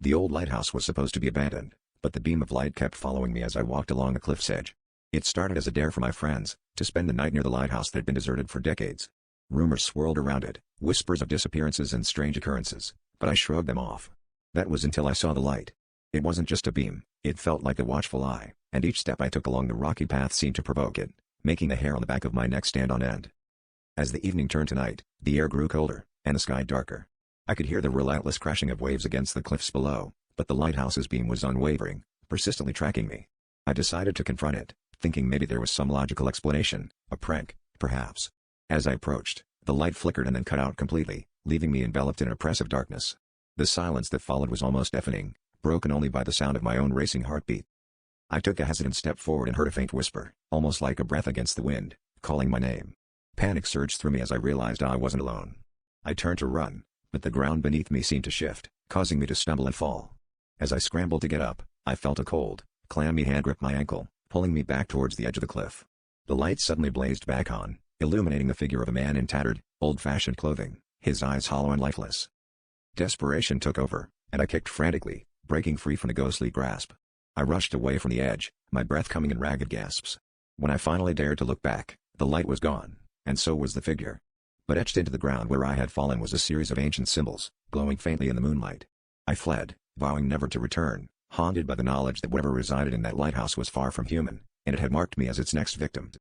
The old lighthouse was supposed to be abandoned, but the beam of light kept following me as I walked along the cliff's edge. It started as a dare for my friends to spend the night near the lighthouse that had been deserted for decades. Rumors swirled around it, whispers of disappearances and strange occurrences, but I shrugged them off. That was until I saw the light. It wasn't just a beam, it felt like a watchful eye, and each step I took along the rocky path seemed to provoke it, making the hair on the back of my neck stand on end. As the evening turned to night, the air grew colder, and the sky darker. I could hear the relentless crashing of waves against the cliffs below, but the lighthouse's beam was unwavering, persistently tracking me. I decided to confront it, thinking maybe there was some logical explanation, a prank, perhaps. As I approached, the light flickered and then cut out completely, leaving me enveloped in oppressive darkness. The silence that followed was almost deafening, broken only by the sound of my own racing heartbeat. I took a hesitant step forward and heard a faint whisper, almost like a breath against the wind, calling my name. Panic surged through me as I realized I wasn't alone. I turned to run, but the ground beneath me seemed to shift, causing me to stumble and fall. As I scrambled to get up, I felt a cold, clammy hand grip my ankle, pulling me back towards the edge of the cliff. The light suddenly blazed back on, illuminating the figure of a man in tattered, old-fashioned clothing, his eyes hollow and lifeless. Desperation took over, and I kicked frantically, breaking free from the ghostly grasp. I rushed away from the edge, my breath coming in ragged gasps. When I finally dared to look back, the light was gone, and so was the figure. But etched into the ground where I had fallen was a series of ancient symbols, glowing faintly in the moonlight. I fled, vowing never to return, haunted by the knowledge that whatever resided in that lighthouse was far from human, and it had marked me as its next victim.